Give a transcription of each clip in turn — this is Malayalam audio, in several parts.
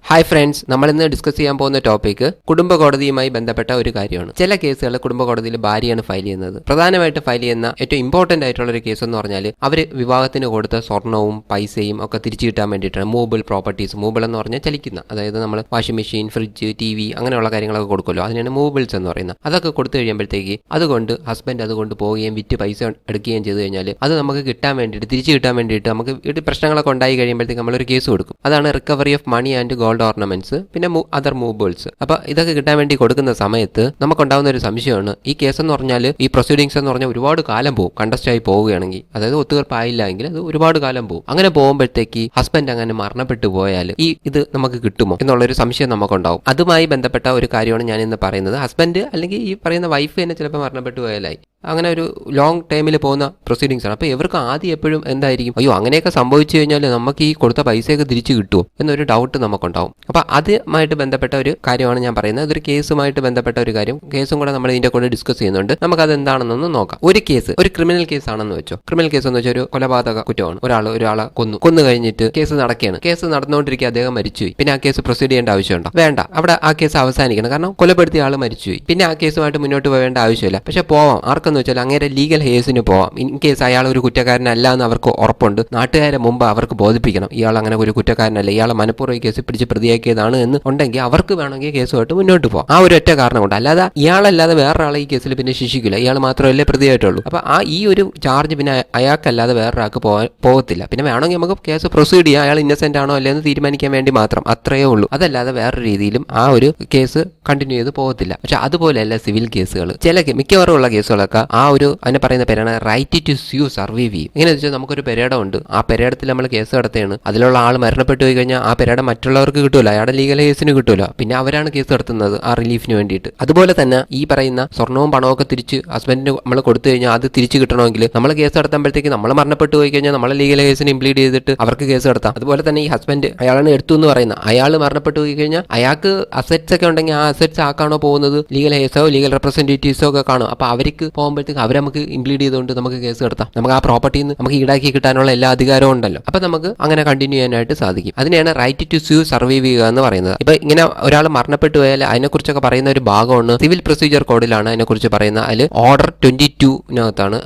ഹായ് ഫ്രണ്ട്സ്, നമ്മൾ ഇന്ന് ഡിസ്കസ് ചെയ്യാൻ പോകുന്ന ടോപ്പിക് കുടുംബ കോടതിയുമായി ബന്ധപ്പെട്ട ഒരു കാര്യമാണ്. ചില കേസുകൾ കുടുംബ കോടതിയിൽ ഭാര്യയാണ് ഫയൽ ചെയ്യുന്നത്. പ്രധാനമായിട്ട് ഫയൽ ചെയ്യുന്ന ഏറ്റവും ഇമ്പോർട്ടന്റ് ആയിട്ടുള്ള ഒരു കേസ് എന്ന് പറഞ്ഞാൽ അവർ വിവാഹത്തിന് കൊടുത്ത സ്വർണവും പൈസയും ഒക്കെ തിരിച്ചു കിട്ടാൻ വേണ്ടിയിട്ടാണ്. മൂവബിൾ പ്രോപ്പർട്ടീസ്, മൂവബിൾ എന്ന് പറഞ്ഞാൽ ചലിക്കുന്ന, അതായത് നമ്മൾ വാഷിംഗ് മെഷീൻ, ഫ്രിഡ്ജ്, TV അങ്ങനെയുള്ള കാര്യങ്ങളൊക്കെ കൊടുക്കുമല്ലോ, അതിനാണ് മൂവബിൾസ് എന്ന് പറയുന്നത്. അതൊക്കെ കൊടുത്തു കഴിയുമ്പോഴത്തേക്ക് അതുകൊണ്ട് ഹസ്ബൻഡ് അതുകൊണ്ട് പോവുകയും വിറ്റ് പൈസ എടുക്കുകയും ചെയ്തു കഴിഞ്ഞാൽ അത് നമുക്ക് കിട്ടാൻ വേണ്ടിയിട്ട്, തിരിച്ചു കിട്ടാൻ വേണ്ടിയിട്ട് നമുക്ക് വീട്ടിൽ പ്രശ്നങ്ങളൊക്കെ ഉണ്ടായി കഴിയുമ്പോഴത്തേക്ക് നമ്മളൊരു കേസ് കൊടുക്കും. അതാണ് recovery of money and gold ornaments, പിന്നെ അതർ മൂവബിൾസ്. അപ്പൊ ഇതൊക്കെ കിട്ടാൻ വേണ്ടി കൊടുക്കുന്ന സമയത്ത് നമുക്കുണ്ടാകുന്ന ഒരു സംശയമാണ്, ഈ കേസ് എന്ന് പറഞ്ഞാൽ, ഈ പ്രൊസീഡിങ്സ് എന്ന് പറഞ്ഞാൽ ഒരുപാട് കാലം പോകും. കണ്ടസ്റ്റ് ആയി പോവുകയാണെങ്കിൽ, അതായത് ഒത്തുതീർപ്പായില്ല എങ്കിൽ അത് ഒരുപാട് കാലം പോകും. അങ്ങനെ പോകുമ്പോഴത്തേക്ക് ഹസ്ബൻഡ് അങ്ങനെ മരണപ്പെട്ടു പോയാൽ ഇത് നമുക്ക് കിട്ടുമോ എന്നുള്ളൊരു സംശയം നമുക്കുണ്ടാവും. അതുമായി ബന്ധപ്പെട്ട ഒരു കാര്യമാണ് ഞാൻ ഇന്ന് പറയുന്നത്. ഹസ്ബൻഡ് അല്ലെങ്കിൽ ഈ പറയുന്ന വൈഫ് തന്നെ ചിലപ്പോൾ മരണപ്പെട്ടു പോയാലായി, അങ്ങനെ ഒരു ലോങ് ടൈമിൽ പോകുന്ന പ്രൊസീഡിങ്സ് ആണ്. അപ്പോൾ ഇവർക്ക് ആദ്യം എപ്പോഴും എന്തായിരിക്കും, അയ്യോ അങ്ങനെയൊക്കെ സംഭവിച്ചു കഴിഞ്ഞാൽ നമുക്ക് ഈ കൊടുത്ത പൈസയൊക്കെ തിരിച്ചു കിട്ടുമോ എന്നൊരു ഡൗട്ട് നമുക്കുണ്ടാവും. അപ്പോൾ അതുമായിട്ട് ബന്ധപ്പെട്ട ഒരു കാര്യമാണ് ഞാൻ പറയുന്നത്. അതൊരു കേസുമായിട്ട് ബന്ധപ്പെട്ട ഒരു കാര്യം, കേസും കൂടെ നമ്മൾ ഇതിന്റെ കൂടെ ഡിസ്കസ് ചെയ്യുന്നുണ്ട്. നമുക്കത് എന്താണെന്നൊന്ന് നോക്കാം. ഒരു കേസ്, ഒരു ക്രിമിനൽ കേസ് ആണെന്ന് വെച്ചോ. ക്രിമിനൽ കേസ് എന്ന് വെച്ചാൽ ഒരു കൊലപാതക കുറ്റമാണ്. ഒരാളെ കൊന്നു കഴിഞ്ഞിട്ട് കേസ് നടക്കുകയാണ്. കേസ് നടന്നുകൊണ്ടിരിക്കുക, അദ്ദേഹം മരിച്ചുപോയി. പിന്നെ ആ കേസ് പ്രൊസീഡ് ചെയ്യേണ്ട ആവശ്യമുണ്ടോ? വേണ്ട. അവിടെ ആ കേസ് അവസാനിക്കണം. കാരണം കൊലപ്പെടുത്തിയ ആൾ മരിച്ചുപോയി. പിന്നെ ആ കേസുമായിട്ട് മുന്നോട്ട് പോകേണ്ട ആവശ്യമില്ല. പക്ഷെ പോവാം, ആർക്കെന്ന് വെച്ചാൽ അങ്ങനെ ലീഗൽ ഹേസിന് പോവാം. ഇൻ കേസ് അയാൾ ഒരു കുറ്റക്കാരനല്ല എന്ന് അവർക്ക് ഉറപ്പുണ്ട്. നാട്ടുകാരെ മുമ്പ് അവർക്ക് ബോധിപ്പിക്കണം, ഇയാൾ അങ്ങനെ ഒരു കുറ്റക്കാരനല്ല, ഇയാളെ മനഃപൂർവ്വം കേസ് പിടിച്ച് പ്രതിയാക്കിയതാണ് എന്ന് ഉണ്ടെങ്കിൽ അവർക്ക് വേണമെങ്കിൽ കേസുമായിട്ട് മുന്നോട്ട് പോകാം. ആ ഒരു ഒറ്റ കാരണം കൊണ്ട്. അല്ലാതെ ഇയാളല്ലാതെ വേറൊരാളെ ഈ കേസിൽ പിന്നെ ശിക്ഷിക്കില്ല. ഇയാൾ മാത്രമല്ലേ പ്രതിയായിട്ടുള്ളൂ. അപ്പൊ ഈ ഒരു ചാർജ് പിന്നെ അയാൾക്കല്ലാതെ വേറൊരാൾക്ക് പോകത്തില്ല. പിന്നെ വേണമെങ്കിൽ നമുക്ക് കേസ് പ്രൊസീഡ് ചെയ്യാം, അയാൾ ഇന്നസെന്റ് ആണോ അല്ലെന്ന് തീരുമാനിക്കാൻ വേണ്ടി മാത്രം, അത്രയേ ഉള്ളൂ. അതല്ലാതെ വേറൊരു രീതിയിലും ആ ഒരു കേസ് കണ്ടിന്യൂ ചെയ്ത് പോകത്തില്ല. പക്ഷെ അതുപോലെയല്ല സിവിൽ കേസുകൾ. മിക്കവാറും ഉള്ള കേസുകളൊക്കെ അതിനെ പറയുന്ന പേരാണ് റൈറ്റ് ടു സ്യൂ സർവൈവ് ചെയ്യും. എങ്ങനെ വെച്ചാൽ നമുക്കൊരു പെരേഡം ഉണ്ട്, ആ പെരേഡത്തിൽ നമ്മൾ കേസ് നടത്തുകയാണ്. അതിലുള്ള ആൾ മരണപ്പെട്ടു പോയി കഴിഞ്ഞാൽ ആ പെരേഡം മറ്റുള്ളവർക്ക് കിട്ടുമല്ലോ, അയാളുടെ ലീഗൽ കേസിന് കിട്ടുമല്ലോ. പിന്നെ അവരാണ് കേസ് നടത്തുന്നത് ആ റിലീഫിന് വേണ്ടിയിട്ട്. അതുപോലെ തന്നെ ഈ പറയുന്ന സ്വർണവും പണവും ഒക്കെ തിരിച്ച് ഹസ്ബൻഡിന് നമ്മൾ കൊടുത്തു കഴിഞ്ഞാൽ അത് തിരിച്ചു കിട്ടണമെങ്കിൽ നമ്മൾ കേസ് നടത്തുമ്പോഴത്തേക്ക് നമ്മൾ മരണപ്പെട്ടു പോയി കഴിഞ്ഞാൽ നമ്മളെ ലീഗൽ കേസിന് ഇംപ്ലീഡ് ചെയ്തിട്ട് അവർക്ക് കേസ് നടത്താം. അതുപോലെ തന്നെ ഈ ഹസ്ബൻഡ് അയാളാണ് എടുത്തു എന്ന് പറയുന്ന അയാൾ മരണപ്പെട്ടു പോയി കഴിഞ്ഞാൽ അയാൾക്ക് അസറ്റ്സ് ഒക്കെ ഉണ്ടെങ്കിൽ ആ അസറ്റ്സ് ആക്കാണോ പോകുന്നത്, ലീഗൽ കേസോ ലീഗൽ റെപ്രസെന്റേറ്റീവ്സോ ഒക്കെ കാണും. അപ്പൊ അവർക്ക് പോകുമ്പോഴത്തേക്ക് അവർ നമുക്ക് ഇംപ്ലീഡ് ചെയ്തുകൊണ്ട് നമുക്ക് കേസ് നടത്താം. നമുക്ക് ആ പ്രോപ്പർട്ടിയിൽ നിന്ന് നമുക്ക് ഈടാക്കി കിട്ടാനുള്ള എല്ലാ അധികാരവും ഉണ്ടല്ലോ. അപ്പൊ നമുക്ക് അങ്ങനെ കണ്ടിന്യൂ ചെയ്യാനായിട്ട് സാധിക്കും. അതിനെയാണ് റൈറ്റ് ടു സ്യൂ സർവൈവ് ചെയ്യുക എന്ന് പറയുന്നത്. ഇപ്പൊ ഇങ്ങനെ ഒരാൾ മരണപ്പെട്ടു പോയാൽ അതിനെക്കുറിച്ചൊക്കെ പറയുന്ന ഒരു ഭാഗമാണ് സിവിൽ പ്രൊസീജിയർ കോഡിലാണ് അതിനെക്കുറിച്ച് പറയുന്നത്. അതിൽ ഓർഡർ 22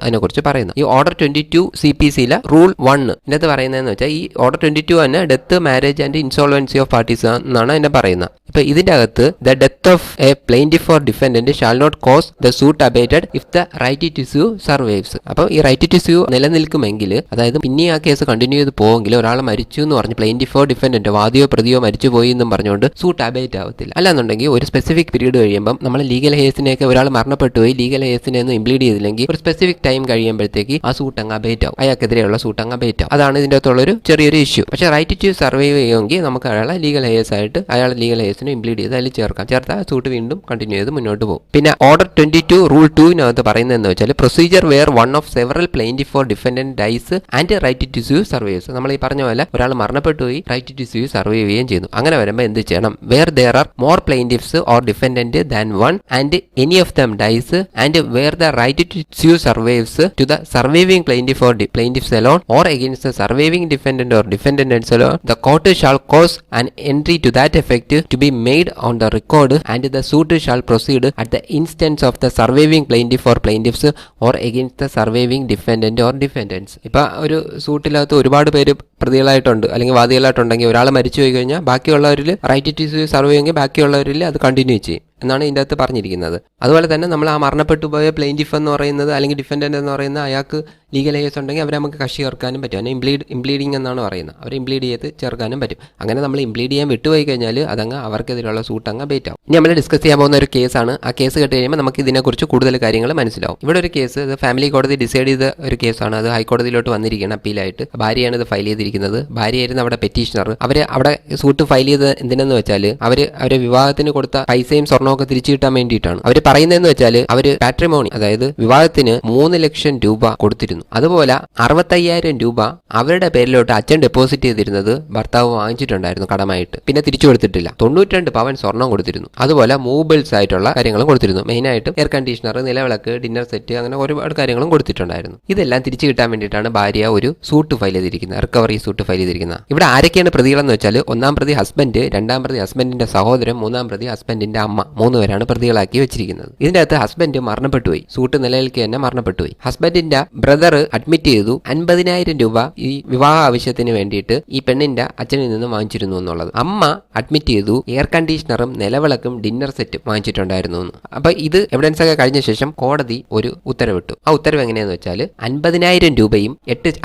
അതിനെക്കുറിച്ച് പറയുന്നത്. ഈ ഓർഡർ 22 CPCയിലെ റൂൾ 1 ഇതിനകത്ത് പറയുന്നതെന്ന് വെച്ചാൽ, ഈ ഓർഡർ 22 തന്നെ death, marriage and insolvency of parties എന്നാണ് അതിനെ പറയുന്നത്. ഇപ്പൊ ഇതിന്റെ അകത്ത് the death of a plaintiff or defendant shall not cause the suit abated if the right to sue survives. അപ്പൊ ഈ റൈറ്റ് ടു സ്യൂ നിലനിൽക്കുമെങ്കിൽ, അതായത് പിന്നെ ആ കേസ് കണ്ടിന്യൂ ചെയ്ത് പോവെങ്കിൽ, ഒരാൾ മരിച്ചു എന്ന് പറഞ്ഞ് പ്ലെയിന്റിഫോ ഡിഫെൻഡന്റോ വാദിയോ പ്രതിയോ മരിച്ചു പോയി എന്നും പറഞ്ഞുകൊണ്ട് സൂട്ട് അബേറ്റ് ആവത്തില്ല. അല്ലാന്നുണ്ടെങ്കിൽ ഒരു സ്പെസിഫിക് പീരീഡ് കഴിയുമ്പോൾ നമ്മൾ ലീഗൽ ഹേസിനെയൊക്കെ ഒരാൾ മരണപ്പെട്ടു പോയി ലീഗൽ ഹേസിനെ ഒന്നും ഇംപ്ലീഡ് ചെയ്തില്ലെങ്കിൽ ഒരു സ്പെസിഫിക് ടൈം കഴിയുമ്പോഴത്തേക്ക് ആ സൂട്ട് അങ്ങ് അബേറ്റ് ആവും, അയാൾക്കെതിരെയുള്ള സൂട്ട് അങ്ങ് അബേറ്റ് ആവും. അതാണ് ഇതിന്റെ അകത്തുള്ളൊരു ചെറിയൊരു ഇഷ്യൂ. പക്ഷേ റൈറ്റ് ടു സർവൈവ് ചെയ്യുമെങ്കിൽ നമുക്ക് അയാളെ ലീഗൽ ഹേസ് ആയിട്ട് അയാളെ ലീഗൽ ഹേസിനെ ഇംപ്ലീഡ് ചെയ്ത് അതിൽ ചേർത്താൽ സൂട്ട് വീണ്ടും കണ്ടിന്യൂ ചെയ്ത് മുന്നോട്ട് പോകും. പിന്നെ ഓർഡർ 22 റൂൾ 2 പറയുന്നതെന്ന് വെച്ചാൽ, procedure where one of several plaintiff or defendant dies and right to sue survives. നമ്മൾ ഈ പറഞ്ഞ പോലെ ഒരാൾ മരണപ്പെട്ടു പോയി റൈറ്റ് ടു സ്യൂ സർവൈവ് ചെയ്യുകയും ചെയ്യുന്നു. അങ്ങനെ വരുമ്പോൾ എന്ത് ചെയ്യണം? Where there are more plaintiffs or defendant than one and any of them dies and where the right to sue survives to the surviving plaintiff or plaintiffs alone or against the surviving defendant or defendants alone, the court shall cause an entry to that effect to be made on the record and the suit shall proceed at the instance of the surviving plaintiff or plaintiffs or against the surviving defendant or defendants. ഇപ്പൊ ഒരു സൂട്ടിനകത്ത് ഒരുപാട് പേര് പ്രതികളായിട്ടുണ്ട് അല്ലെങ്കിൽ വാദികളായിട്ടുണ്ടെങ്കിൽ, ഒരാൾ മരിച്ചു പോയി കഴിഞ്ഞാൽ ബാക്കിയുള്ളവരിൽ റൈറ്റ് ടു സ്യൂ സർവൈവ് ചെയ്യുമെങ്കിൽ ബാക്കിയുള്ളവരിൽ അത് കണ്ടിന്യൂ ചെയ്യും എന്നാണ് ഇതിൻ്റെ അകത്ത് പറഞ്ഞിരിക്കുന്നത്. അതുപോലെ തന്നെ നമ്മൾ ആ മരണപ്പെട്ടു പോയ പ്ലെയിന്റിഫ് എന്ന് പറയുന്നത് അല്ലെങ്കിൽ ഡിഫെൻഡന്റ് എന്ന് പറയുന്നത് അയാൾക്ക് ലീഗൽ കേസ് ഉണ്ടെങ്കിൽ അവരെ നമുക്ക് കക്ഷി ചേർക്കാനും പറ്റും. അതിനെ ഇംപ്ലീഡിങ് എന്നാണ് പറയുന്നത്. അവരെ ഇംപ്ലീഡ് ചെയ്ത് ചേർക്കാനും പറ്റും. അങ്ങനെ നമ്മൾ ഇംപ്ലീഡ് ചെയ്യാൻ വിട്ടുപോയി കഴിഞ്ഞാൽ അതങ്ങ് അവർക്കെതിരെയുള്ള സൂട്ട് അങ്ങ് ബേറ്റ് ആവും. ഇനി നമ്മൾ ഡിസ്കസ് ചെയ്യാൻ പോകുന്ന ഒരു കേസാണ്. ആ കേസ് കേട്ട് കഴിയുമ്പോൾ നമുക്ക് ഇതിനെക്കുറിച്ച് കൂടുതൽ കാര്യങ്ങൾ മനസ്സിലാവും. ഇവിടെ ഒരു കേസ്, ഇത് ഫാമിലി കോടതി ഡിസൈഡ് ചെയ്ത ഒരു കേസാണ്. അത് ഹൈക്കോടതിയിലോട്ട് വന്നിരിക്കുകയാണ് അപ്പീലായിട്ട്. ഭാര്യയാണ് ഇത് ഫയൽ ചെയ്തിരിക്കുന്നത്. ഭാര്യയായിരുന്നു അവിടെ പെറ്റീഷണർ. അവർ അവിടെ സൂട്ട് ഫയൽ ചെയ്ത് എന്തിനെന്ന് വെച്ചാൽ, അവരെ വിവാഹത്തിന് കൊടുത്ത പൈസയും സ്വർണ്ണവും സ്വർണ്ണമൊക്കെ തിരിച്ചു കിട്ടാൻ വേണ്ടിയിട്ടാണ്. അവർ പറയുന്നതെന്ന് വെച്ചാൽ അവർ പാട്രിമോണി, അതായത് വിവാഹത്തിന് 3 ലക്ഷം രൂപ കൊടുത്തിരുന്നു. അതുപോലെ 65,000 രൂപ അവരുടെ പേരിലോട്ട് അച്ഛൻ ഡെപ്പോസിറ്റ് ചെയ്തിരുന്നത് ഭർത്താവ് വാങ്ങിച്ചിട്ടുണ്ടായിരുന്നു കടമായിട്ട്, പിന്നെ തിരിച്ചു കൊടുത്തിട്ടില്ല. 92 പവൻ സ്വർണം കൊടുത്തിരുന്നു. അതുപോലെ മൂവബിൾസ് ആയിട്ടുള്ള കാര്യങ്ങളും കൊടുത്തിരുന്നു. മെയിനായിട്ടും എയർ കണ്ടീഷണർ, നിലവിളക്ക്, ഡിന്നർ സെറ്റ്, അങ്ങനെ ഒരുപാട് കാര്യങ്ങളും കൊടുത്തിട്ടുണ്ടായിരുന്നു. ഇതെല്ലാം തിരിച്ചു കിട്ടാൻ വേണ്ടിയിട്ടാണ് ഭാര്യ ഒരു സൂട്ട് ഫയൽ ചെയ്തിരിക്കുന്നത്, റിക്കവറി സൂട്ട് ഫയൽ ചെയ്തിരിക്കുന്നത്. ഇവിടെ ആരൊക്കെയാണ് പ്രതികളെന്ന് വെച്ചാൽ, ഒന്നാം പ്രതി ഹസ്ബൻഡ്, രണ്ടാം പ്രതി ഹസ്ബൻഡിന്റെ സഹോദരൻ, മൂന്നാം പ്രതി ഹസ്ബൻഡിന്റെ അമ്മ, 3 പേരാണ് പ്രതികളാക്കി വെച്ചിരിക്കുന്നത്. ഇതിന്റെ അകത്ത് ഹസ്ബൻഡ് മരണപ്പെട്ടുപോയി, സൂട്ട് നിലനിൽക്കെ തന്നെ മരണപ്പെട്ടുപോയി. ഹസ്ബൻഡിന്റെ ബ്രദർ അഡ്മിറ്റ് ചെയ്തു 50,000 രൂപ ഈ വിവാഹ ആവശ്യത്തിന് വേണ്ടിയിട്ട് ഈ പെണ്ണിന്റെ അച്ഛനിൽ നിന്ന് വാങ്ങിച്ചിരുന്നു എന്നുള്ളത്. അമ്മ അഡ്മിറ്റ് ചെയ്തു എയർ കണ്ടീഷണറും നിലവിളക്കും ഡിന്നർ സെറ്റും വാങ്ങിച്ചിട്ടുണ്ടായിരുന്നു എന്ന്. അപ്പൊ ഇത് എവിഡൻസ് ഒക്കെ കഴിഞ്ഞ ശേഷം കോടതി ഒരു ഉത്തരവിട്ടു. ആ ഉത്തരവ് എങ്ങനെയാന്ന് വെച്ചാൽ 50,000 രൂപയും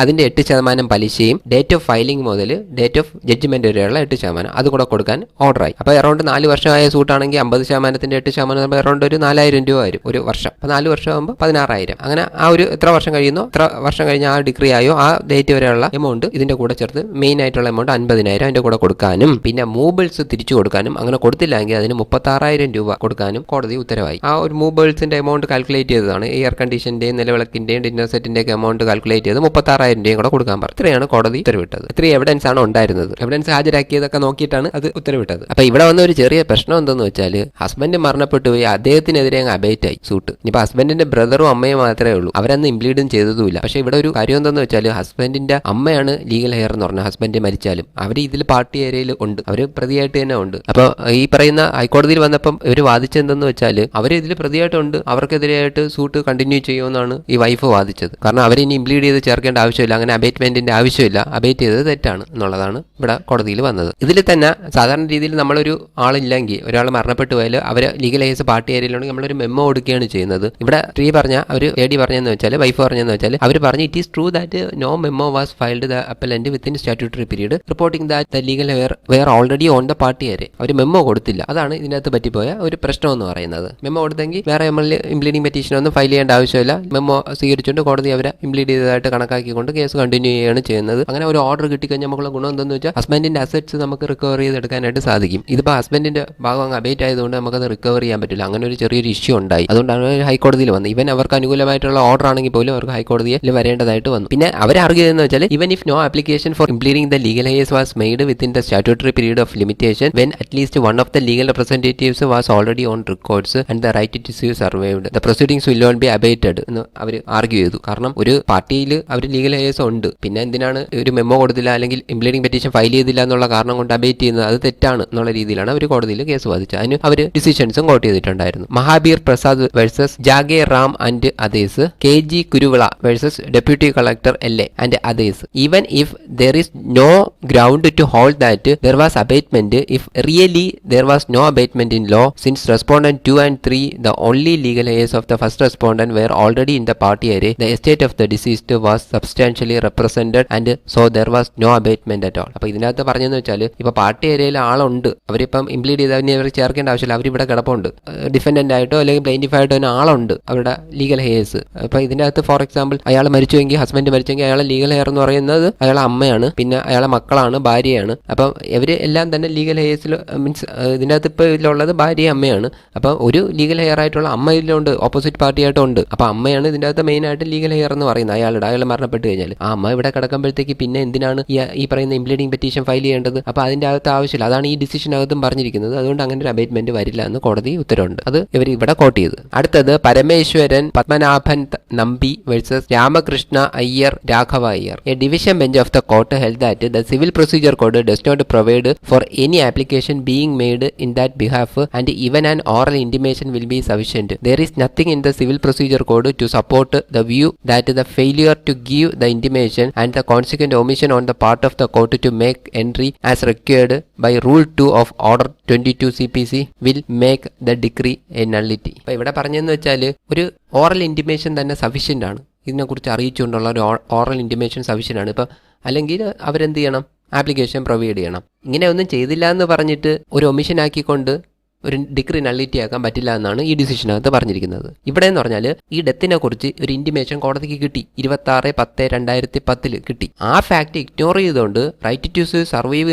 അതിന്റെ 8% പലിശയും ഡേറ്റ് ഓഫ് ഫയലിംഗ് മുതൽ ഡേറ്റ് ഓഫ് ജഡ്ജ്മെന്റ് വരെയുള്ള 8% അതുകൂടെ കൊടുക്കാൻ ഓർഡറായി. അപ്പൊ അറൗണ്ട് 4 വർഷമായ സൂട്ടാണെങ്കിൽ 50%ന്റെ 8% അറൗണ്ട് ഒരു 4,000 രൂപ വരും ഒരു വർഷം. അപ്പൊ 4 വർഷം ആകുമ്പോൾ 16,000. അങ്ങനെ ആ ഒരു എത്ര വർഷം കഴിയുന്നോ എത്ര വർഷം കഴിഞ്ഞ് ആ ഡിഗ്രി ആയോ ആ ഡേറ്റ് വരെയുള്ള എമൗണ്ട് ഇതിന്റെ കൂടെ ചേർത്ത് മെയിൻ ആയിട്ടുള്ള എമൗണ്ട് 50,000 അതിന്റെ കൂടെ കൊടുക്കാനും പിന്നെ മൂബിൾസ് തിരിച്ചു കൊടുക്കാനും, അങ്ങനെ കൊടുത്തില്ലെങ്കിൽ അതിന് 36,000 രൂപ കൊടുക്കാനും കോടതി ഉത്തരവായി. ആ ഒരു മൂബിൾസിന്റെ എമൗണ്ട് കാൽക്കുലേറ്റ് ചെയ്തതാണ്. എയർ കണ്ടീഷന്റെയും നിലവിളക്കിന്റെയും ഡിന്നർ സെറ്റിന്റെ ഒക്കെ എമൗണ്ട് കാൽക്കുലേറ്റ് ചെയ്ത് 36,000 രൂപയും കൂടെ കൊടുക്കാൻ പറഞ്ഞു. ഇത്രയാണ് കോടതി ഉത്തരവിട്ടത്. ഇത്രയും എവിഡൻസ് ആണ് ഉണ്ടായിരുന്നത്. എവിഡൻസ് ഹാജരാക്കിയതൊക്കെ നോക്കിയിട്ടാണ് അത് ഉത്തരവിട്ടത്. അപ്പൊ ഇവിടെ വന്ന ഒരു ചെറിയ പ്രശ്നം എന്തെന്ന് വെച്ചാൽ, ഹസ്ബൻഡ് മരണപ്പെട്ടു പോയി, അദ്ദേഹത്തിനെതിരെ അങ്ങ് അബേറ്റ് ആയി സൂട്ട്. ഇനിയിപ്പോ ഹസ്ബൻഡിന്റെ ബ്രദറും അമ്മയും മാത്രമേ ഉള്ളൂ, അവരന്ന് ഇംപ്ലീഡും ചെയ്തതുമില്ല. പക്ഷെ ഇവിടെ ഒരു കാര്യം എന്തെന്ന് വെച്ചാൽ, ഹസ്ബൻഡിന്റെ അമ്മയാണ് ലീഗൽ ഹെയർ എന്ന് പറഞ്ഞാൽ ഹസ്ബൻഡ് മരിച്ചാലും അവർ ഇതിൽ പാർട്ടി ഏരിയയിൽ ഉണ്ട്, അവർ പ്രതിയായിട്ട് തന്നെ ഉണ്ട്. അപ്പൊ ഈ പറയുന്ന ഹൈക്കോടതിയിൽ വന്നപ്പം ഇവർ വാദിച്ചെന്തെന്ന് വെച്ചാൽ, അവർ ഇതിൽ പ്രതിയായിട്ടുണ്ട്, അവർക്കെതിരെയായിട്ട് സൂട്ട് കണ്ടിന്യൂ ചെയ്യുമെന്നാണ് ഈ വൈഫ് വാദിച്ചത്. കാരണം അവരിനി ഇംപ്ലീഡ് ചെയ്ത് ചേർക്കേണ്ട ആവശ്യമില്ല, അങ്ങനെ അബേറ്റ്മെന്റിന്റെ ആവശ്യമില്ല, അബേറ്റ് ചെയ്തത് തെറ്റാണ് എന്നുള്ളതാണ് ഇവിടെ കോടതിയിൽ വന്നത്. ഇതിൽ തന്നെ സാധാരണ രീതിയിൽ നമ്മളൊരു ആളില്ലെങ്കിൽ, ഒരാൾ മരണപ്പെട്ടു പോയാൽ അവർ ലീഗൽ ഹെയർസ് പാർട്ടി ഏരിയയിലുണ്ടെങ്കിൽ നമ്മളൊരു മെമ്മോ കൊടുക്കുകയാണ് ചെയ്യുന്നത്. ഇവിടെ പറഞ്ഞെന്ന് വെച്ചാൽ, വൈഫ് പറഞ്ഞെന്ന് വെച്ചാൽ, അവർ പറഞ്ഞു it is true that no memo was filed the appellant within statutory period reporting that the legal heir were already on the party array. അവർ മെമ്മോ കൊടുത്തില്ല, അതാണ് ഇതിനകത്ത് പറ്റിപ്പോയ ഒരു പ്രശ്നം എന്ന് പറയുന്നത്. മെമ്മോ കൊടുത്തെങ്കിൽ വേറെ ഇംപ്ലീഡിംഗ് പെറ്റീഷൻ ഒന്നും ഫയൽ ചെയ്യേണ്ട ആവശ്യമില്ല. മെമ്മോ സ്വീകരിച്ചുകൊണ്ട് കോടതി അവരെ ഇംപ്ലീഡ് ചെയ്തതായിട്ട് കണക്കാക്കിക്കൊണ്ട് കേസ് കണ്ടിന്യൂ ചെയ്യുകയാണ് ചെയ്യുന്നത്. അങ്ങനെ ഒരു ഓർഡർ കിട്ടിക്കഴിഞ്ഞാൽ നമുക്കുള്ള ഗുണം എന്തെന്ന് വെച്ചാൽ, ഹസ്ബൻഡിന്റെ അസറ്റ്സ് നമുക്ക് റിക്കവർ ചെയ്തെടുക്കാനായിട്ട് സാധിക്കും. ഇതിപ്പോൾ ഹസ്ബൻഡിന്റെ ഭാഗം അങ്ങ് അബേറ്റ് ആയതുകൊണ്ട് നമുക്കത് റിക്കവർ ചെയ്യാൻ പറ്റില്ല. അങ്ങനെ ഒരു ചെറിയൊരു ഇഷ്യൂ ഉണ്ടായി. അതുകൊണ്ടാണ് ഹൈക്കോടതിയിൽ വന്നത്. ഇവൻ അവർക്ക് അനുകൂലമായിട്ടുള്ള ഓർഡർ ആണെങ്കിൽ പോലും അവർക്ക് ഹൈക്കോടതിയിൽ വരേണ്ടതായിട്ട് വന്നു. പിന്നെ അവരെ ആർഗ്യൂ ചെയ്തെന്ന് വെച്ചാൽ, even if no application for impleading the legal heirs was made within the statutory period of limitation when at least one of the legal representatives was already on records and the right to sue survived the proceedings will not be abated എന്ന് അവർ ആർഗ്യൂ ചെയ്തു. കാരണം ഒരു പാർട്ടിയിൽ അവർ ലീഗൽ ഹെയർസ് ഉണ്ട്, പിന്നെ എന്തിനാണ് ഒരു മെമ്മോ കൊടുത്തില്ല അല്ലെങ്കിൽ ഇംപ്ലീഡിംഗ് പെറ്റീഷൻ ഫയൽ ചെയ്തില്ല എന്നുള്ള കാരണം കൊണ്ട് അബേറ്റ് ചെയ്യുന്നത്, അത് തെറ്റാണ് എന്നുള്ള രീതിയിലാണ് അവർ കോടതിയിൽ കേസ് വാദിച്ചത്. അതിന് അവർ ഡിസിഷൻസും കോട്ട് ചെയ്തിട്ടുണ്ടായിരുന്നു. Mahabir Prasad versus Jage Ram and others, KG Kuruvila versus deputy collector LA and others. Even if there is no ground to hold that there was abatement, if really there was no abatement in law, since respondent 2 and 3 the only legal heirs of the first respondent were already in the party area, the estate of the deceased was substantially represented and so there was no abatement at all. അപ്പോൾ ഇതിനകത്ത് പറഞ്ഞെന്ന് വെച്ചാൽ, ഇപ്പൊ പാർട്ടി ഏരിയയിൽ ആളുണ്ട്, അവരിപ്പം ഇംപ്ലീഡ് ചെയ്ത് അവർ ചേർക്കേണ്ട ആവശ്യമില്ല, അവരിവിടെ കിടപ്പുണ്ട്, ഡിഫൻഡന്റ് ആയിട്ടോ അല്ലെങ്കിൽ പ്ലെയിന്റിഫ് ആയിട്ടോ തന്നെ ആളുണ്ട് അവരുടെ ലീഗൽ ഹെയർസ്. അപ്പൊ ഇതിന്റെ അകത്ത് ഫോർ എക്സാമ്പിൾ അയാൾ മരിച്ചുവെങ്കിൽ, ഹസ്ബൻഡ് മരിച്ചെങ്കിൽ അയാളെ ലീഗൽ ഹെയർ എന്ന് പറയുന്നത് അയാളെ അമ്മയാണ്, പിന്നെ അയാളെ മക്കളാണ്, ഭാര്യയാണ്. അപ്പം ഇവര് എല്ലാം തന്നെ ലീഗൽ ഹെയർസിൽ മീൻസ് ഇതിൻ്റെ അകത്ത് ഇപ്പോൾ ഇതിലുള്ളത് ഭാര്യ അമ്മയാണ്. അപ്പം ഒരു ലീഗൽ ഹെയർ ആയിട്ടുള്ള അമ്മ ഇതിലുണ്ട്, ഓപ്പോസിറ്റ് പാർട്ടി ആയിട്ടുണ്ട്. അപ്പൊ അമ്മയാണ് ഇതിൻ്റെ അകത്ത് മെയിൻ ആയിട്ട് ലീഗൽ ഹെയർ എന്ന് പറയുന്നത്. അയാൾ മരണപ്പെട്ട് കഴിഞ്ഞാൽ ആ അമ്മ ഇവിടെ കിടക്കുമ്പോഴത്തേക്ക് പിന്നെ എന്തിനാണ് ഈ പറയുന്ന ഇംപ്ലീഡിംഗ് പെറ്റീഷൻ ഫയൽ ചെയ്യേണ്ടത്? അപ്പൊ അതിന്റെ അകത്ത് ആവശ്യമില്ല. അതാണ് ഈ ഡിസിഷനകത്തും പറഞ്ഞിരിക്കുന്നത്. അതുകൊണ്ട് അങ്ങനെ ഒരു അബേറ്റ്മെന്റ് വരില്ല എന്ന് കോടതി ഉത്തരവുണ്ട്. അത് ഇവർ ഇവിടെ കോട്ട് ചെയ്ത്. അടുത്തത് Parameswaran Padmanabhan Nambi versus Ramakrishna Iyer Raghava Iyer. A division bench of the court held that the civil procedure code does not provide for any application being made in that behalf and even an oral intimation will be sufficient. There is nothing in the civil procedure code to support the view that the failure to give the intimation and the consequent omission on the part of the court to make entry as required by Rule 2 of Order 22 CPC will make the decree a nullity. അപ്പോൾ ഇവിടെ പറഞ്ഞെന്ന് വെച്ചാൽ ഒരു ഓറൽ ഇൻറ്റിമേഷൻ തന്നെ സഫീഷ്യൻ്റ് ആണ്. ഇതിനെക്കുറിച്ച് അറിയിച്ചുകൊണ്ടുള്ള ഒരു ഓറൽ ഇൻറ്റിമേഷൻ സഫീഷ്യൻ്റ് ആണ്. ഇപ്പം അല്ലെങ്കിൽ അവരെന്ത് ചെയ്യണം? ആപ്ലിക്കേഷൻ പ്രൊവൈഡ് ചെയ്യണം. ഇങ്ങനെ ഒന്നും ചെയ്തില്ല എന്ന് പറഞ്ഞിട്ട് ഒരു ഒമിഷൻ ആക്കിക്കൊണ്ട് ഒരു ഡിഗ്രി നള്ളിറ്റി ആക്കാൻ പറ്റില്ല എന്നാണ് ഈ ഡിസിഷനകത്ത് പറഞ്ഞിരിക്കുന്നത്. ഇവിടെ എന്ന് പറഞ്ഞാൽ ഈ ഡെത്തിനെ കുറിച്ച് ഒരു ഇന്റിമേഷൻ കോടതിക്ക് കിട്ടി, 26/10/2010 കിട്ടി. ആ ഫാക്ട് ഇഗ്നോർ ചെയ്തുകൊണ്ട് റൈറ്റ് ടു സൂ സർവൈവ്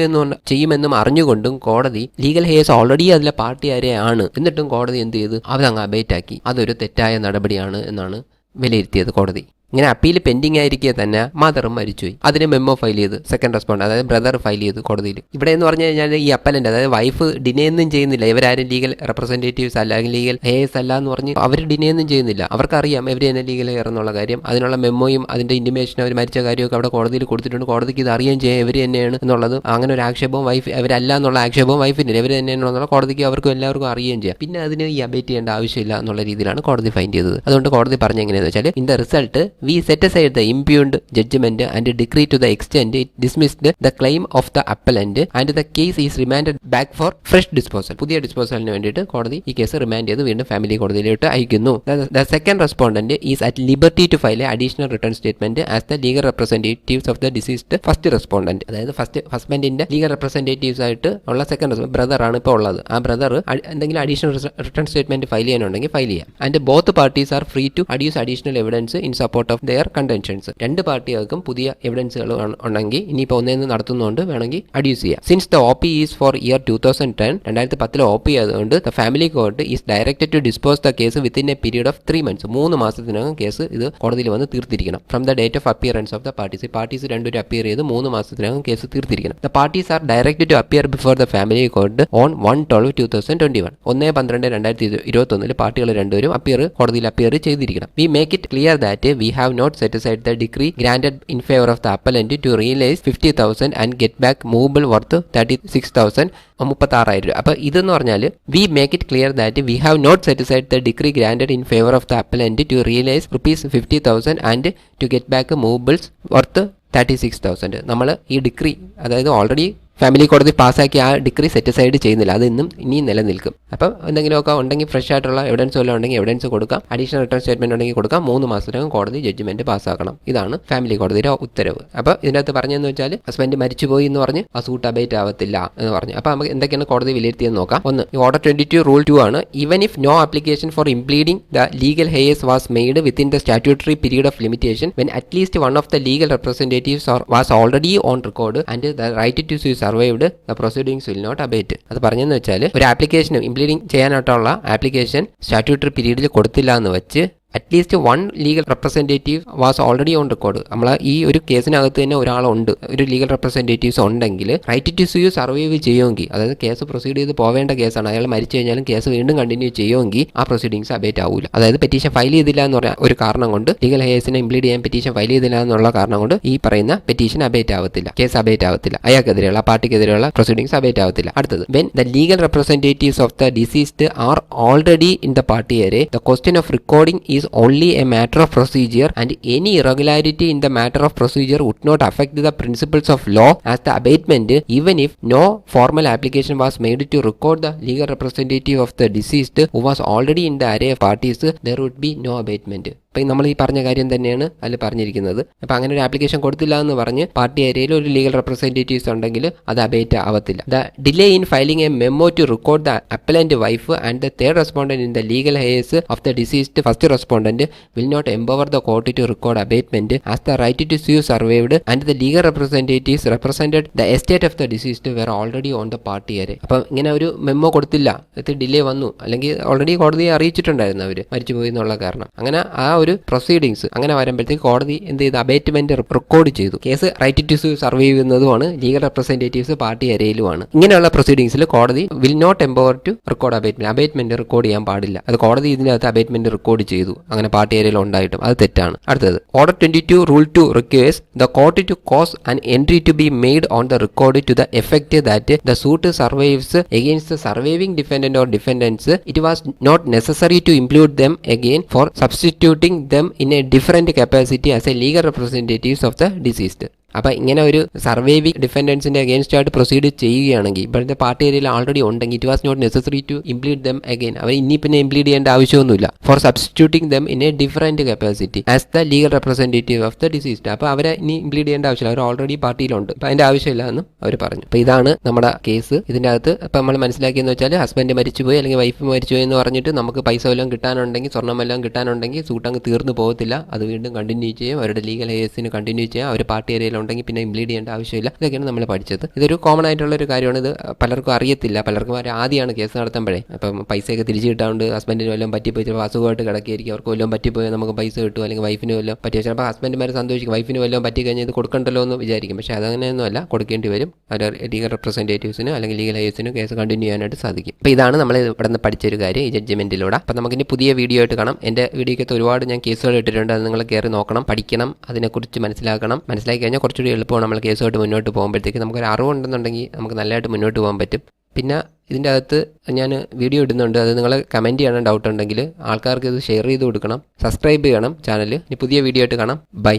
ചെയ്യുമെന്നും അറിഞ്ഞുകൊണ്ടും കോടതി ലീഗൽ ഹേസ് ഓൾറെഡി അതിലെ പാർട്ടിയാരെയാണ്, എന്നിട്ടും കോടതി എന്ത് ചെയ്ത് അതങ്ങ് അബേറ്റ് ആക്കി. അതൊരു തെറ്റായ നടപടിയാണ് എന്നാണ് വിലയിരുത്തിയത് കോടതി. ഇങ്ങനെ അപ്പീൽ പെൻഡിങ് ആയിരിക്കെ തന്നെ മദറും മരിച്ചുപോയി. അതിന് മെമ്മോ ഫയൽ ചെയ്ത് സെക്കൻഡ് റെസ്പോണ്ട്, അതായത് ബ്രദർ ഫയൽ ചെയ്ത് കോടതിയിൽ. ഇവിടെ എന്ന് പറഞ്ഞു കഴിഞ്ഞാൽ ഈ അപ്പലന്റ്, അതായത് വൈഫ് ഡിനേ ഒന്നും ചെയ്യുന്നില്ല, ഇവരാരും ലീഗൽ റെപ്രസെന്റേറ്റീവ്സ് അല്ല, ലീഗൽ ഹെയർസ് അല്ല എന്ന് പറഞ്ഞ് അവർ ഡിനേ ഒന്നും ചെയ്യുന്നില്ല. അവർക്കറിയാം ഇവർ തന്നെ ലീഗൽ ഹെയർ എന്നുള്ള കാര്യം. അതിനുള്ള മെമ്മോയും അതിന്റെ ഇന്റിമേഷനും അവർ മരിച്ച കാര്യമൊക്കെ അവിടെ കോടതിയിൽ കൊടുത്തിട്ടുണ്ട്. കോടതിക്ക് ഇത് അറിയാൻ ചെയ്യാം ഇവർ തന്നെയാണ് എന്നുള്ളത്. അങ്ങനെ ഒരു ആക്ഷേപവും വൈഫ് ഇവരല്ല എന്നുള്ള ആക്ഷേപവും വൈഫിന്റെ ഇവർ തന്നെയാണെന്നുള്ള കോടതിക്ക് അവർക്കും എല്ലാവർക്കും അറിയുകയും ചെയ്യാം. പിന്നെ അതിന് ഈ അബേറ്റ് ചെയ്യേണ്ട ആവശ്യമില്ല എന്നുള്ള രീതിയിലാണ് കോടതി ഫൈൻഡ് ചെയ്തത്. അതുകൊണ്ട് കോടതി പറഞ്ഞ എങ്ങനെയാണെന്ന് വെച്ചാൽ, in the result V set aside the impugned judgment and decree to the extent it dismissed the claim of the appellant and the case is remanded back for fresh disposal. പുതിയ ഡിസ്പോസലിന് വേണ്ടിയിട്ട് കോടതി ഈ കേസ് റിമാൻഡ് ചെയ്ത് വീണ്ടും ഫാമിലി കോടതിയിലോട്ട് അയക്കുന്നു. The second respondent is at liberty to file an additional return statement as the legal representatives of the deceased first respondent. അതായത് ഹസ്ബൻഡിന്റെ ലീഗൽ റെപ്രസെന്റേറ്റീവ്സ് ആയിട്ട് ഉള്ള സെക്കൻഡ് ബ്രദർ ആണ് ഇപ്പോൾ ഉള്ളത്. ആ ബ്രദർ എന്തെങ്കിലും അഡീഷണൽ റിട്ടേൺ സ്റ്റേറ്റ്മെന്റ് ഫയൽ ചെയ്യാനുണ്ടെങ്കിൽ ഫയൽ ചെയ്യാം. And both parties are free to adduce additional evidence in support of their contentions. രണ്ട് പാർട്ടികൾക്കും പുതിയ എവിഡൻസുകൾ ഉണ്ടെങ്കിൽ ഇനിയിപ്പോൾ ഒന്നേന്ന് നടത്തുന്നതുകൊണ്ട് വേണമെങ്കിൽ അഡ്യൂസ് ചെയ്യാം. Since the OP is for year 2010, 2010 OP ആയതുകൊണ്ട് the family court is directed to dispose the case within a period of 3 months. 3 മാസത്തിനകം കേസ് ഇത് കോടതിയിൽ വന്ന് തീർത്തിരിക്കണം. From the date of appearance of the parties. Parties രണ്ടുപേരും അപ്പിയർ ചെയ്ത് 3 മാസത്തിനകം കേസ് തീർത്തിരിക്കണം. The parties are directed to appear before the family court on 1/12/2021. 1/12/2021 പാർട്ടികൾ രണ്ടുപേരും കോടതിയിൽ അപ്പിയർ ചെയ്തിരിക്കണം. V make it clear that we have not set aside the decree granted in favor of the appellant to realize 50,000 and get back movable worth 36,000, 36,000 രൂപ. അപ്പോൾ ഇതെന്ന് പറഞ്ഞാൽ we make it clear that we have not set aside the decree granted in favor of the appellant to realize ₹50,000 and to get back movables worth 36,000. നമ്മൾ ഈ ഡിഗ്രി, അതായത് ഓൾറെഡി ഫാമിലി കോടതി പാസ്സാക്കി ആ ഡിഗ്രി സെറ്റ് സൈഡ് ചെയ്യുന്നില്ല, അത് ഇനിയും നിലനിൽക്കും. അപ്പം എന്തെങ്കിലുമൊക്കെ ഉണ്ടെങ്കിൽ ഫ്രഷ് ആയിട്ടുള്ള എവിഡൻസ് വല്ലതും ഉണ്ടെങ്കിൽ എവിഡൻസ് കൊടുക്കാം, അഡീഷണൽ റിട്ടേൺ സ്റ്റേറ്റ്മെന്റ് ഉണ്ടെങ്കിൽ കൊടുക്കാം. 3 മാസത്തിനകം കോടതി ജഡ്ജ്മെന്റ് പാസ്സാക്കണം. ഇതാണ് ഫാമിലി കോടതിയുടെ ഉത്തരവ്. അപ്പോൾ ഇതിനകത്ത് പറഞ്ഞതെന്ന് വെച്ചാൽ ഹസ്ബൻഡ് മരിച്ചുപോയി എന്ന് പറഞ്ഞ് ആ സൂട്ട് അബേറ്റ് ആവത്തില്ല എന്ന് പറഞ്ഞു. അപ്പോൾ നമുക്ക് എന്തൊക്കെയാണ് കോടതി വിലയിരുത്തിയെന്ന് നോക്കാം. ഒന്ന്, ഓർഡർ 22 റൂൾ 2 ആണ്. Even if no application for impleading the legal heirs was made within the statutory period of limitation when at least one of the legal representatives was already on record and the right to sue survived, the proceedings will not abate. അത് പറഞ്ഞെന്ന് വെച്ചാൽ ഒരു ആപ്ലിക്കേഷൻ ഇംപ്ലീഡിംഗ് ചെയ്യാനായിട്ടുള്ള ആപ്ലിക്കേഷൻ സ്റ്റാറ്റ്യൂട്ടറി പീരീഡിൽ കൊടുത്തില്ല എന്ന് വെച്ച് at least 1 legal representative was already on record. നമ്മൾ ഈ ഒരു കേസിനകത്ത് തന്നെ ഒരാളുണ്ട്, ഒരു ലീഗൽ റെപ്രസെന്റേറ്റീവ്സ് ഉണ്ടെങ്കിൽ റൈറ്റ് ടു സൂ സർവൈവ് ചെയ്യുമെങ്കിൽ, അതായത് കേസ് പ്രൊസീഡ് ചെയ്ത് പോവേണ്ട കേസാണ്, അയാൾ മരിച്ചു കഴിഞ്ഞാലും കേസ് വീണ്ടും കണ്ടിന്യൂ ചെയ്യുമെങ്കിൽ ആ പ്രൊസീഡിങ്സ് അബേറ്റ് ആവില്ല. അതായത് പെറ്റീഷൻ ഫയൽ ചെയ്തില്ല എന്ന് പറഞ്ഞ ഒരു കാരണം കൊണ്ട്, ലീഗൽ ഹെയർസിനെ ഇംപ്ലീഡ് ചെയ്യാൻ പെറ്റീഷൻ ഫയൽ ചെയ്തില്ല എന്നുള്ള കാരണം കൊണ്ട് ഈ പറയുന്ന പെറ്റീഷൻ അബേറ്റ് ആവത്തില്ല, കേസ് അബേറ്റ് ആവത്തില്ല, അയാൾക്കെതിരെയുള്ള പാർട്ടിക്കെതിരെയുള്ള പ്രൊസീഡിങ്സ് അബേറ്റ് ആവത്തില്ല. അടുത്തത്, when the legal representatives of the diseased are already in the party area, the question of recording is only a matter of procedure and any irregularity in the matter of procedure would not affect the principles of law as the abatement, even if no formal application was made to record the legal representative of the deceased who was already in the array of parties, there would be no abatement. അപ്പം നമ്മൾ ഈ പറഞ്ഞ കാര്യം തന്നെയാണ് അതിൽ പറഞ്ഞിരിക്കുന്നത്. അപ്പം അങ്ങനെ ഒരു ആപ്ലിക്കേഷൻ കൊടുത്തില്ല എന്ന് പറഞ്ഞ് പാർട്ടി ഏരിയയിൽ ഒരു ലീഗൽ റെപ്രസെന്റേറ്റീവ്സ് ഉണ്ടെങ്കിൽ അത് അബേറ്റ് ആവത്തില്ല. The delay in filing a memo to record the appellant wife and the third respondent in the legal heirs of the deceased first respondent will not empower the court to record abatement as the right to sue survived and the legal representatives represented the estate of the deceased were already on the party array. അപ്പം ഇങ്ങനെ ഒരു മെമ്മോ കൊടുത്തില്ല, ഇത് ഡിലേ വന്നു, അല്ലെങ്കിൽ ഓൾറെഡി കോടതിയെ അറിയിച്ചിട്ടുണ്ടായിരുന്നു അവർ മരിച്ചുപോയി എന്നുള്ള കാരണം. അങ്ങനെ ആ ഒരു പ്രൊസീഡിങ്സ് അങ്ങനെ വരുമ്പോഴത്തേക്ക് കോടതി എന്ത് ചെയ്തു, അബേറ്റ്മെന്റ് റെക്കോർഡ് ചെയ്തു. Case right to sue survive ചെയ്യുന്നതുമാണ്, ലീഗൽ റെപ്രസെന്റേറ്റീവ്സ് പാർട്ടി ഏരിയയിലുമാണ്. ഇങ്ങനെയുള്ള പ്രൊസീഡിങ്സിൽ കോടതി will not empower to record abatement record ചെയ്യാൻ പാടില്ല. അത് കോടതി ഇതിനകത്ത് അബേറ്റ്മെന്റ് റെക്കോർഡ് ചെയ്തു, അങ്ങനെ പാർട്ടി ഏരിയയിൽ ഉണ്ടായിട്ടും അത് തെറ്റാണ്. അടുത്തത്, order 22 rule 2 requires the court to cause an entry to be made on the record to the effect that the suit survives against the surviving defendant or defendants. It was not necessary to include them again for substituting them in a different capacity as a legal representatives of the deceased. അപ്പോൾ ഇങ്ങനെ ഒരു സർവൈവിംഗ് ഡിഫൻഡൻസിൻ്റെ അഗേൻസ്റ്റ് ആയിട്ട് പ്രൊസീഡ് ചെയ്യുകയാണെങ്കിൽ ഇപ്പോഴത്തെ പാർട്ടി ഏരിയയിൽ ഓൾറെഡി ഉണ്ടെങ്കിൽ it was not necessary to implead them again. അവർ ഇനി പിന്നെ ഇംപ്ലീഡ് ചെയ്യേണ്ട ആവശ്യമൊന്നുമില്ല. For substituting them in a different capacity as the legal representative of the deceased. അപ്പോൾ അവരെ ഇനി ഇംപ്ലീഡ് ചെയ്യേണ്ട ആവശ്യമില്ല, അവർ ഓൾറെഡി പാർട്ടിയിലുണ്ട്. അപ്പോൾ അതിൻ്റെ ആവശ്യമില്ല എന്നും അവർ പറഞ്ഞു. അപ്പോൾ ഇതാണ് നമ്മുടെ കേസ്. ഇതിൻ്റെ അകത്ത് ഇപ്പം നമ്മൾ മനസ്സിലാക്കിയെന്ന് വെച്ചാൽ ഹസ്ബൻഡ് മരിച്ചുപോയി അല്ലെങ്കിൽ വൈഫ് മരിച്ചുപോയി എന്ന് പറഞ്ഞിട്ട് നമുക്ക് പൈസ വല്ലതും കിട്ടാനുണ്ടെങ്കിൽ സ്വർണ്ണം വല്ലതും കിട്ടാനുണ്ടെങ്കിൽ സൂട്ടങ്ങ് തീർന്നു പോകത്തില്ല. അത് വീണ്ടും കണ്ടിന്യൂ ചെയ്യും, അവരുടെ ലീഗൽ ഹെയർസിന് കണ്ടിന്യൂ ചെയ്യാം. അവർ പാർട്ടി ഏരിയയിലുണ്ടെങ്കിൽ പിന്നെ ഇംപ്ലീഡ് ചെയ്യേണ്ട ആവശ്യമില്ല. ഇതൊക്കെയാണ് നമ്മൾ പഠിച്ചത്. ഇതൊരു കോമൺ ആയിട്ടുള്ള ഒരു കാര്യമാണ്. ഇത് പലർക്കും അറിയത്തില്ല. പലർക്കും ആദ്യമാണ് കേസ് നടത്തുമ്പോഴേ. അപ്പം പൈസയൊക്കെ തിരിച്ചു കിട്ടാണ്ട് ഹസ്ബൻഡിന് വല്ലതും പറ്റിപ്പോയി, ചിലപ്പോൾ അസുഖമായിട്ട് കിടക്കുകയായിരിക്കും, അവർക്ക് വല്ലതും പറ്റിപ്പോയി നമുക്ക് പൈസ കിട്ടും, അല്ലെങ്കിൽ വൈഫിന് വല്ലതും പറ്റിയ ചിലപ്പോൾ ഹസ്ബൻഡുമാർ സന്തോഷിക്കും, വൈഫിന് വല്ലതും പറ്റി കഴിഞ്ഞാൽ ഇത് കൊടുക്കണ്ടല്ലോ എന്ന് വിചാരിക്കും. പക്ഷേ അതങ്ങനെയൊന്നുമല്ല, കൊടുക്കേണ്ടി വരും. അവർ ലീഗൽ റെപ്രസെൻറ്റേറ്റീവ്സിന് അല്ലെങ്കിൽ ലീഗൽ ഹെയർസിന് കേസ് കണ്ടിന്യൂ ചെയ്യാനായിട്ട് സാധിക്കും. അപ്പോൾ ഇതാണ് നമ്മൾ ഇവിടെ നിന്ന് പഠിച്ചൊരു കാര്യം ഈ ജഡ്ജ്മെൻറ്റിലൂടെ. അപ്പോൾ നമുക്കിനി പുതിയ വീഡിയോ ആയിട്ട് കാണാം. എൻ്റെ വീഡിയോയ്ക്കകത്ത് ഒരുപാട് ഞാൻ കേസുകൾ ഇട്ടിട്ടുണ്ട്. അത് നിങ്ങൾ കയറി നോക്കണം, പഠിക്കണം, അതിനെക്കുറിച്ച് മനസ്സിലാക്കണം. മനസ്സിലാക്കി കഴിഞ്ഞാൽ കുറച്ചുകൂടി എളുപ്പമാണ് നമ്മൾ കേസുമായിട്ട് മുന്നോട്ട് പോകുമ്പോഴത്തേക്ക്. നമുക്കൊരു അറിവുണ്ടെന്നുണ്ടെങ്കിൽ നമുക്ക് നല്ലതായിട്ട് മുന്നോട്ട് പോകാൻ പറ്റും. പിന്നെ ഇതിൻ്റെ അകത്ത് ഞാൻ വീഡിയോ ഇടുന്നുണ്ട്, അത് നിങ്ങൾ കമൻറ്റ് ചെയ്യണം. ഡൗട്ട് ഉണ്ടെങ്കിൽ ആൾക്കാർക്ക് ഇത് ഷെയർ ചെയ്ത് കൊടുക്കണം, സബ്സ്ക്രൈബ് ചെയ്യണം ചാനൽ. ഇനി പുതിയ വീഡിയോ ആയിട്ട് കാണാം. ബൈ.